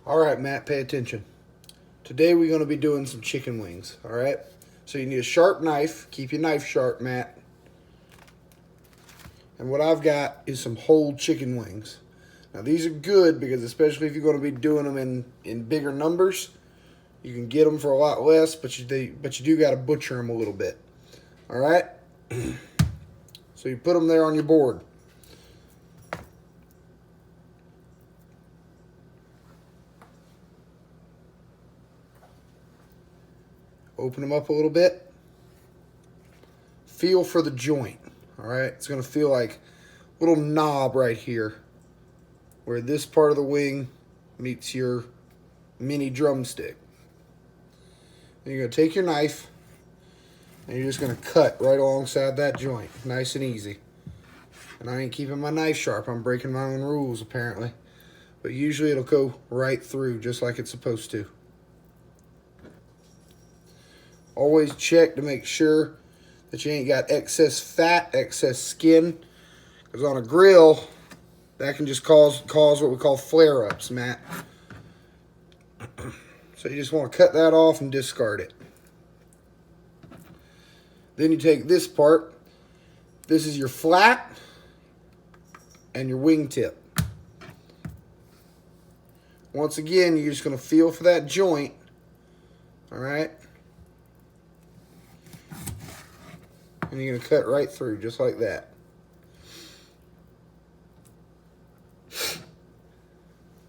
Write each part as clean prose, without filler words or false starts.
Alright, Matt, pay attention. Today we're going to be doing some chicken wings, alright? So you need a sharp knife. Keep your knife sharp, Matt. And what I've got is some whole chicken wings. Now these are good because especially if you're going to be doing them in bigger numbers, you can get them for a lot less, but you do got to butcher them a little bit. Alright? So you put them there on your board. Open them up a little bit. Feel for the joint. Alright? It's going to feel like a little knob right here where this part of the wing meets your mini drumstick. And you're going to take your knife and you're just going to cut right alongside that joint. Nice and easy. And I ain't keeping my knife sharp. I'm breaking my own rules apparently. But usually it'll go right through just like it's supposed to. Always check to make sure that you ain't got excess fat, excess skin. Because on a grill, that can just cause what we call flare-ups, Matt. So you just want to cut that off and discard it. Then you take this part. This is your flat and your wingtip. Once again, you're just going to feel for that joint. Alright? And you're going to cut right through, just like that.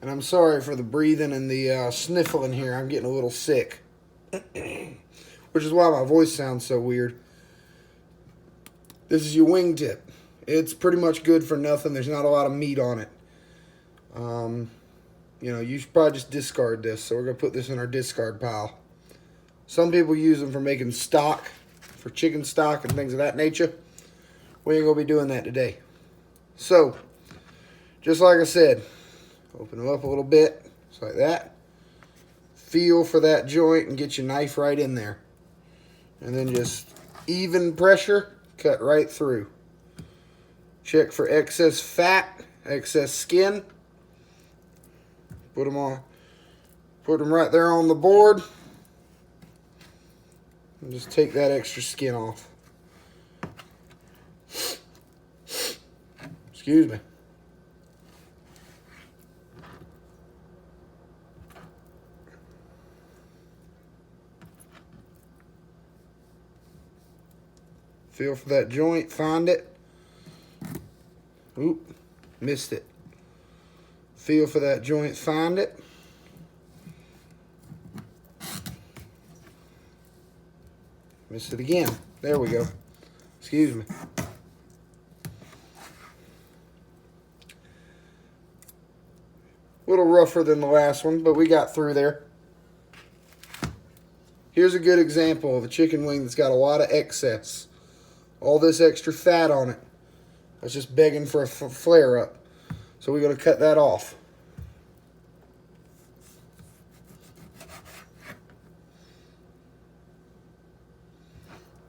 And I'm sorry for the breathing and the sniffling here. I'm getting a little sick. Which is why my voice sounds so weird. This is your wingtip. It's pretty much good for nothing. There's not a lot of meat on it. You know, you should probably just discard this. So we're going to put this in our discard pile. Some people use them for making stock, for chicken stock and things of that nature. We ain't going to be doing that today. So, just like I said, open them up a little bit, just like that. Feel for that joint and get your knife right in there. And then just even pressure, cut right through. Check for excess fat, excess skin. Put them right there on the board. And just take that extra skin off. Excuse me. Feel for that joint, find it. Oop, missed it. Feel for that joint, find it. Missed it again. There we go. Excuse me. A little rougher than the last one, but we got through there. Here's a good example of a chicken wing that's got a lot of excess. All this extra fat on it. That's just begging for a flare-up. So we're going to cut that off.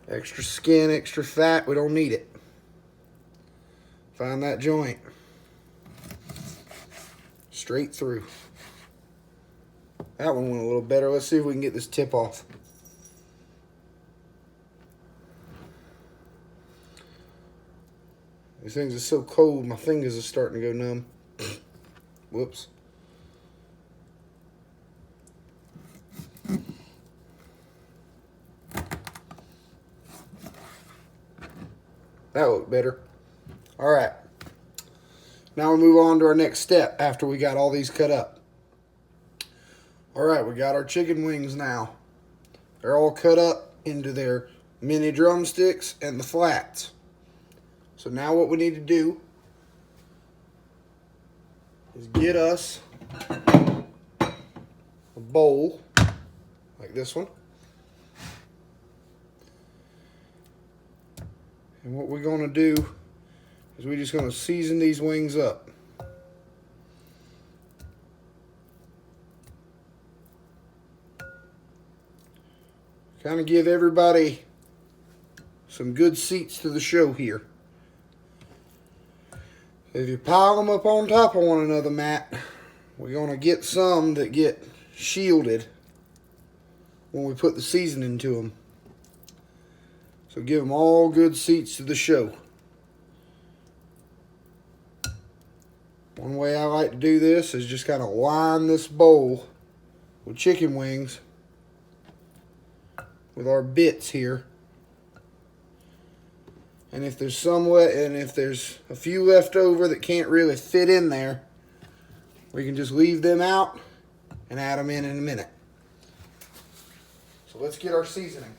Extra skin, extra fat, we don't need it. Find that joint. Straight through. That one went a little better. Let's see if we can get this tip off. These things are so cold, my fingers are starting to go numb. Whoops. That looked better. Alright. Now we move on to our next step after we got all these cut up. Alright, we got our chicken wings now. They're all cut up into their mini drumsticks and the flats. So now what we need to do is get us a bowl like this one. And what we're going to do is we're just going to season these wings up. Kind of give everybody some good seats to the show here. If you pile them up on top of one another, Matt, we're going to get some that get shielded when we put the seasoning to them. So give them all good seats to the show. One way I like to do this is just kind of line this bowl with chicken wings with our bits here. And if there's a few left over that can't really fit in there, we can just leave them out and add them in a minute. So let's get our seasoning.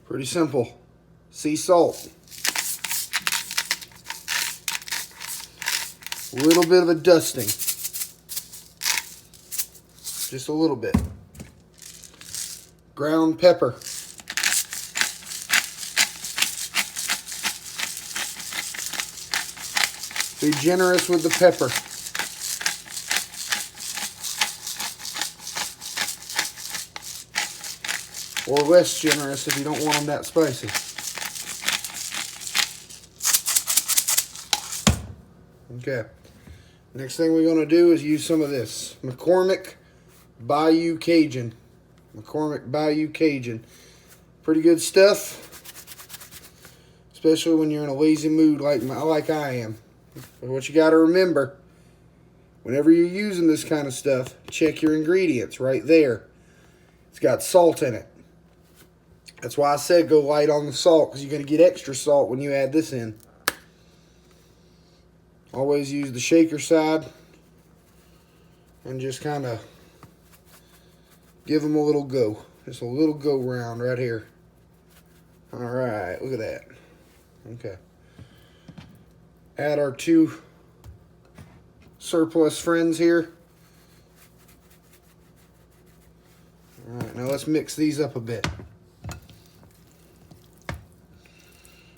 Pretty simple. Sea salt. A little bit of a dusting. Just a little bit. Ground pepper. Be generous with the pepper. Or less generous if you don't want them that spicy. Okay. Next thing we're going to do is use some of this McCormick Bayou Cajun. McCormick Bayou Cajun. Pretty good stuff. Especially when you're in a lazy mood like I am. But what you got to remember, whenever you're using this kind of stuff, check your ingredients right there. It's got salt in it. That's why I said go light on the salt, because you're going to get extra salt when you add this in. Always use the shaker side and just kind of give them a little go. Just a little go round right here. All right, look at that. Okay. Add our 2 surplus friends here. All right, now let's mix these up a bit.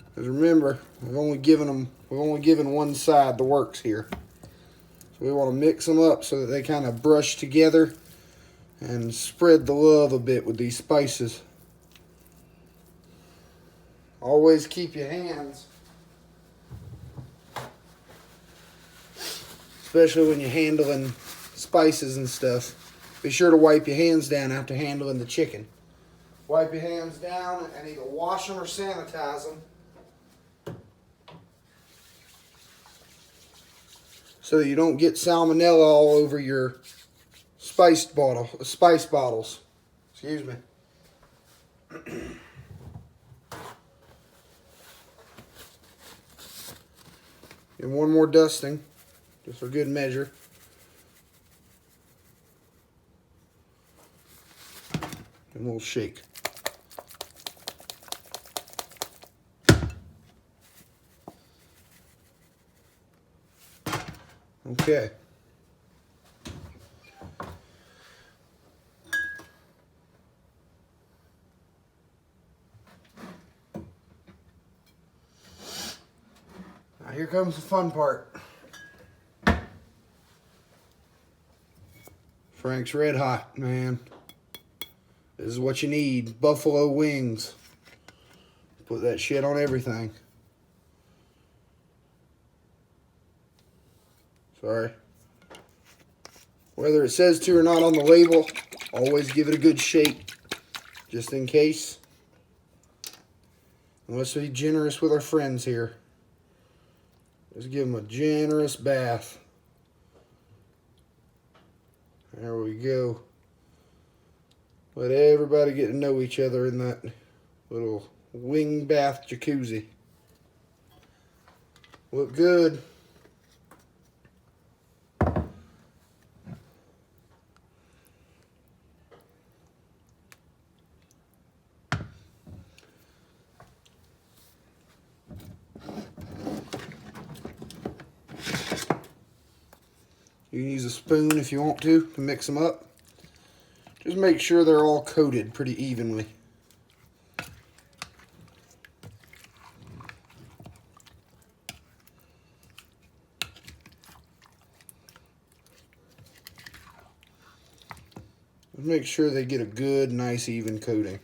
Because remember, we've only given one side the works here. So we want to mix them up so that they kind of brush together and spread the love a bit with these spices. Always keep your hands, especially when you're handling spices and stuff. Be sure to wipe your hands down after handling the chicken. Wipe your hands down and either wash them or sanitize them, so that you don't get salmonella all over your spice bottles. Excuse me. And one more dusting, just for good measure. And we'll shake. Okay. Now here comes the fun part. Frank's Red Hot, man. This is what you need. Buffalo wings. Put that shit on everything. Sorry. Whether it says to or not on the label, always give it a good shake, just in case. And let's be generous with our friends here. Let's give them a generous bath. There we go. Let everybody get to know each other in that little wing bath jacuzzi. Look good. You can use a spoon if you want to mix them up. Just make sure they're all coated pretty evenly. Make sure they get a good, nice, even coating.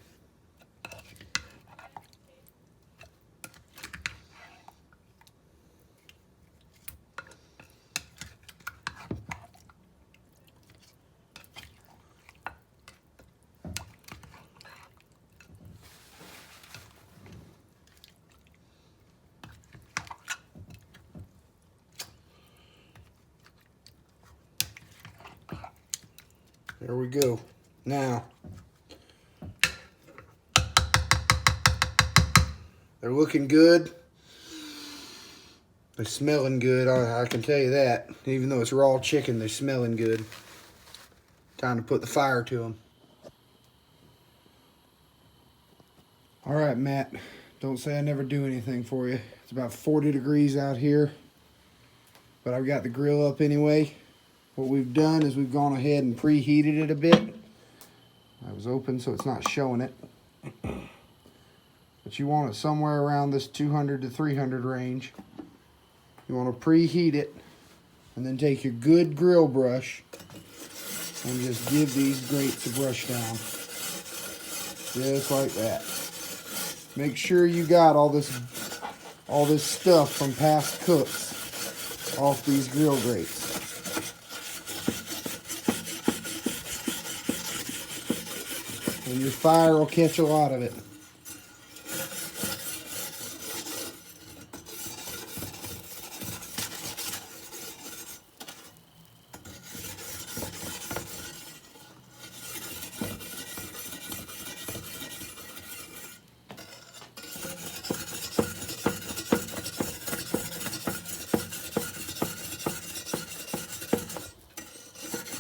There we go. Now, they're looking good. They're smelling good, I can tell you that. Even though it's raw chicken, they're smelling good. Time to put the fire to them. All right, Matt, don't say I never do anything for you. It's about 40 degrees out here, but I've got the grill up anyway. What we've done is we've gone ahead and preheated it a bit. I was open so it's not showing it. But you want it somewhere around this 200 to 300 range. You want to preheat it and then take your good grill brush and just give these grates a brush down. Just like that. Make sure you got all this stuff from past cooks off these grill grates. And your fire will catch a lot of it.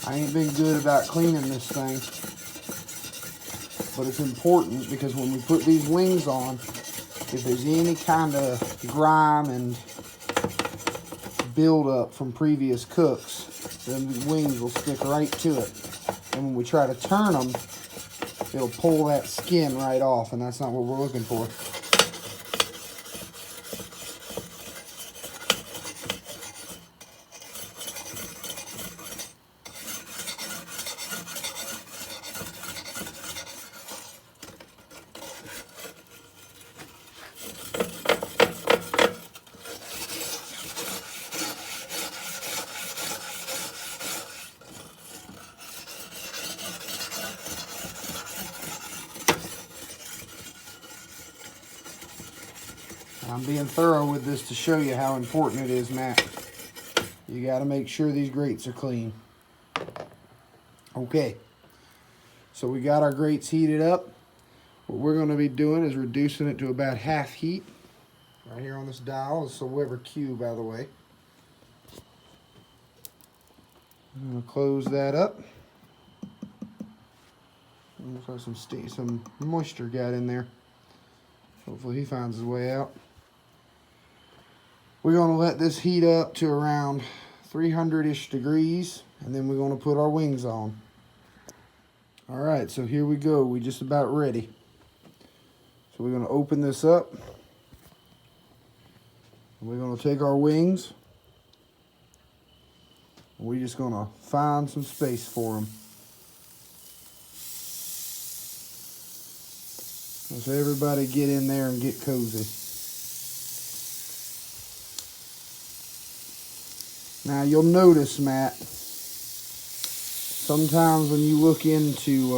I ain't been good about cleaning this thing, but it's important because when we put these wings on, if there's any kind of grime and buildup from previous cooks, then the wings will stick right to it. And when we try to turn them, it'll pull that skin right off, and that's not what we're looking for. I'm being thorough with this to show you how important it is, Matt. You got to make sure these grates are clean. Okay, so we got our grates heated up. What we're going to be doing is reducing it to about half heat. Right here on this dial is a Weber Q, by the way. I'm going to close that up. Looks like some moisture got in there. Hopefully he finds his way out. We're going to let this heat up to around 300-ish degrees, and then we're going to put our wings on. All right, so here we go. We're just about ready. So we're going to open this up. And we're going to take our wings. And we're just going to find some space for them. So everybody get in there and get cozy. Now you'll notice, Matt, sometimes when you look into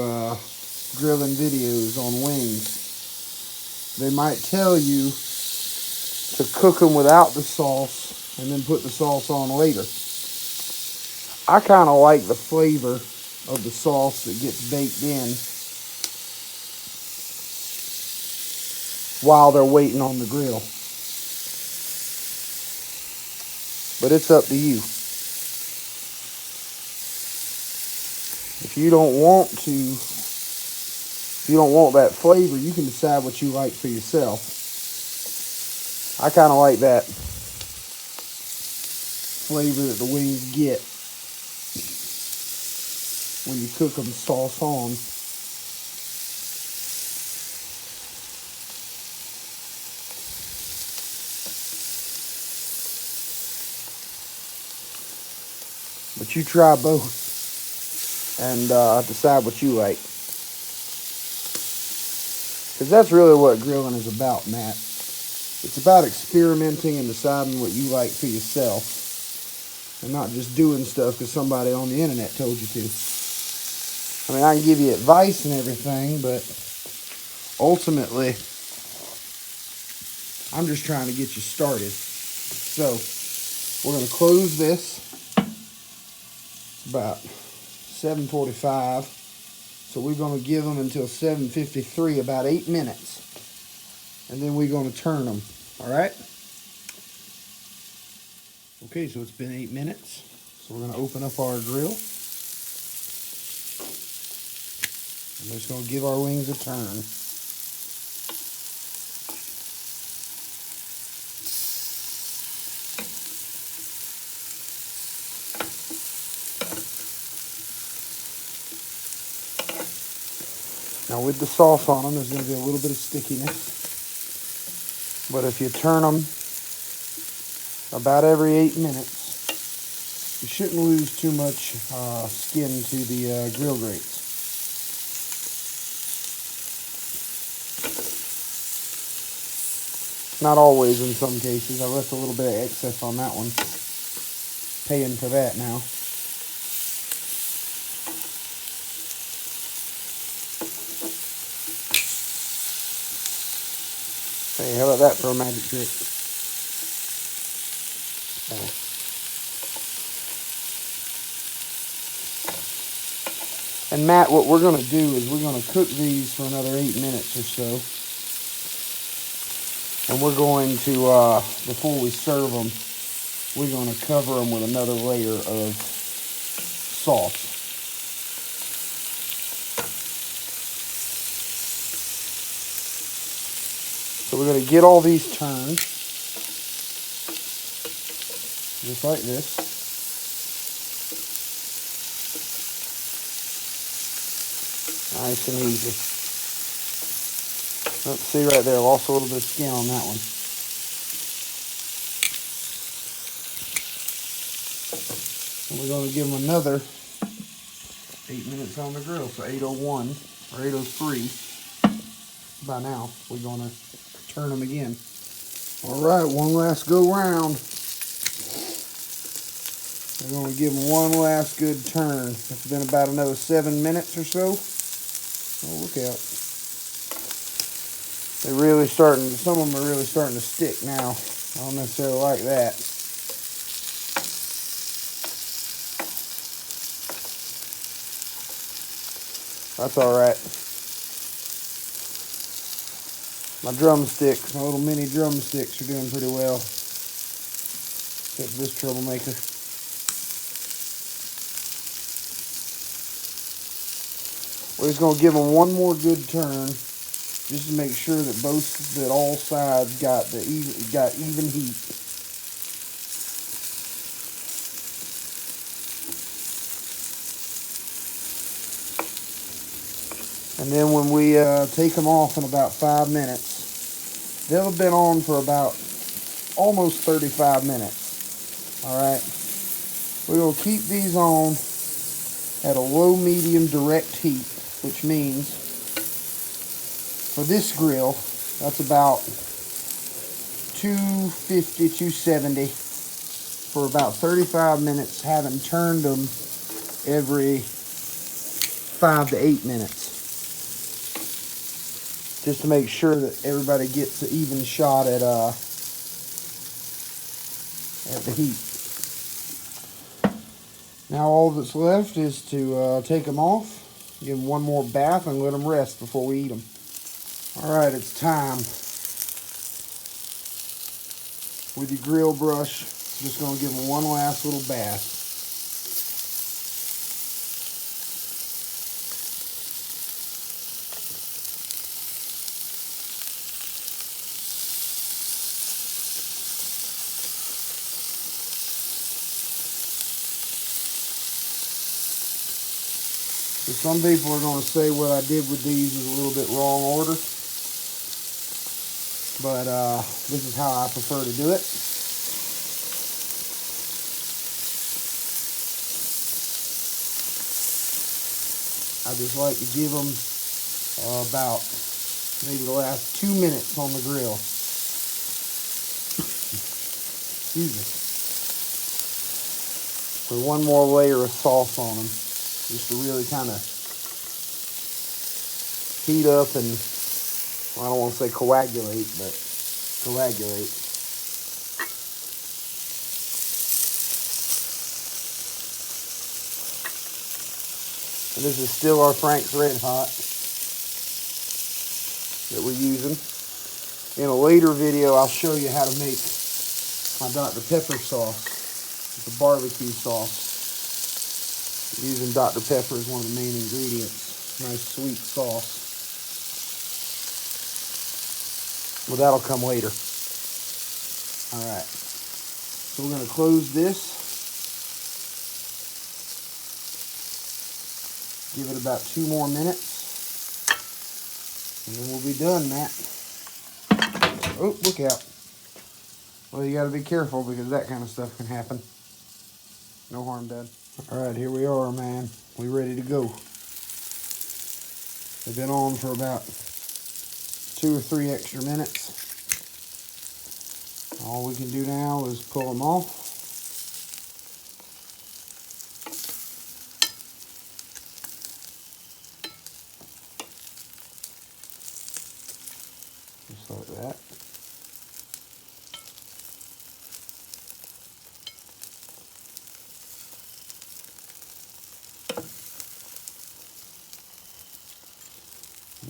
grilling videos on wings, they might tell you to cook them without the sauce and then put the sauce on later. I kind of like the flavor of the sauce that gets baked in while they're waiting on the grill. But it's up to you. If you don't want that flavor, you can decide what you like for yourself. I kind of like that flavor that the wings get when you cook them sauce on. But you try both and decide what you like. Because that's really what grilling is about, Matt. It's about experimenting and deciding what you like for yourself. And not just doing stuff because somebody on the internet told you to. I mean, I can give you advice and everything, but ultimately, I'm just trying to get you started. So, we're going to close this. It's about 7:45. So we're going to give them until 7:53, about 8 minutes. And then we're going to turn them. All right? Okay, so it's been 8 minutes. So we're going to open up our grill. And we're just going to give our wings a turn. Now with the sauce on them, there's going to be a little bit of stickiness. But if you turn them about every 8 minutes, you shouldn't lose too much skin to the grill grates. Not always in some cases. I left a little bit of excess on that one. Paying for that now. Hey, how about that for a magic trick? And Matt, what we're going to do is we're going to cook these for another 8 minutes or so. And we're going to, before we serve them, we're going to cover them with another layer of sauce. So we're going to get all these turned, just like this. Nice and easy. Let's see right there, lost a little bit of skin on that one. And we're going to give them another 8 minutes on the grill, so 8:01 or 8:03. By now, we're going to turn them again. All right, one last go round. We're going to give them one last good turn. It's been about another 7 minutes or so. Oh, look out. They're really starting, some of them are really starting to stick now. I don't necessarily like that. That's all right. My drumsticks, my little mini drumsticks are doing pretty well. Except for this troublemaker. We're just going to give them one more good turn, just to make sure that all sides got even heat. And then when we take them off in about 5 minutes, they'll have been on for about almost 35 minutes. All right. We're going to keep these on at a low, medium, direct heat, which means for this grill, that's about 250, 270 for about 35 minutes, having turned them every 5 to 8 minutes. Just to make sure that everybody gets an even shot at the heat. Now all that's left is to take them off, give them one more bath, and let them rest before we eat them. All right, it's time. With your grill brush, just going to give them one last little bath. So some people are going to say what I did with these is a little bit wrong order. But this is how I prefer to do it. I just like to give them about maybe the last 2 minutes on the grill. Excuse me. With one more layer of sauce on them, just to really kind of heat up and, well, I don't want to say coagulate, but coagulate. And this is still our Frank's Red Hot that we're using. In a later video, I'll show you how to make my Dr. Pepper sauce. It's a barbecue sauce. Using Dr. Pepper as one of the main ingredients. Nice sweet sauce. Well, that'll come later. Alright. So we're going to close this. Give it about 2 more minutes. And then we'll be done, Matt. Oh, look out. Well, you got to be careful because that kind of stuff can happen. No harm done. Alright, here we are, man. We ready to go. They've been on for about 2 or 3 extra minutes. All we can do now is pull them off. Just like that.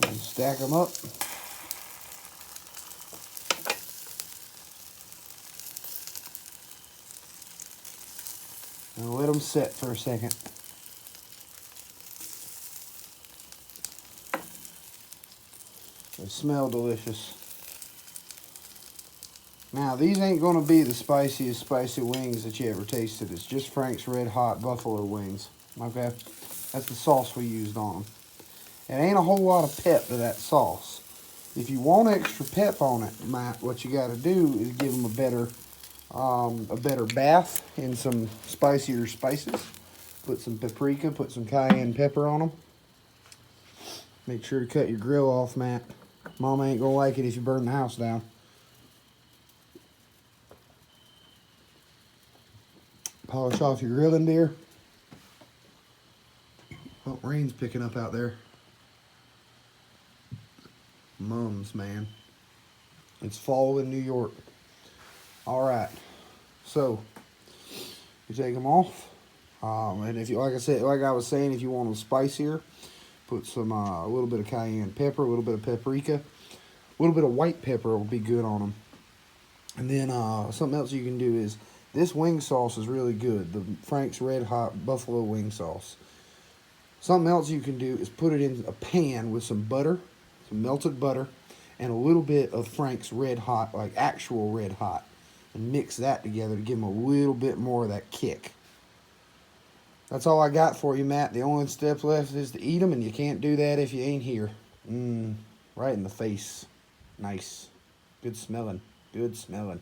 And stack them up. And let them set for a second. They smell delicious. Now, these ain't going to be the spiciest spicy wings that you ever tasted. It's just Frank's Red Hot buffalo wings. Okay? That's the sauce we used on them. It ain't a whole lot of pep to that sauce. If you want extra pep on it, Matt, what you got to do is give them a better bath in some spicier spices. Put some paprika, put some cayenne pepper on them. Make sure to cut your grill off, Matt. Mama ain't gonna like it if you burn the house down. Polish off your grilling, dear. Oh, rain's picking up out there. Mums, man. It's fall in New York. Alright. So, you take them off. And if you, like I was saying, if you want them spicier, put some, a little bit of cayenne pepper, a little bit of paprika, a little bit of white pepper will be good on them. And then something else you can do is, this wing sauce is really good, the Frank's Red Hot buffalo wing sauce. Something else you can do is put it in a pan with some butter, some melted butter, and a little bit of Frank's Red Hot, like actual Red Hot, and mix that together to give them a little bit more of that kick. That's all I got for you, Matt. The only step left is to eat them, and you can't do that if you ain't here. Right in the face. Nice. Good smelling. Good smelling.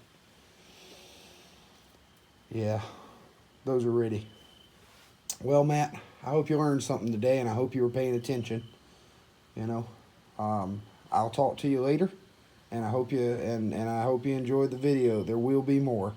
Yeah, those are ready. Well, Matt, I hope you learned something today, and I hope you were paying attention. You know, I'll talk to you later, and I hope you enjoyed the video. There will be more.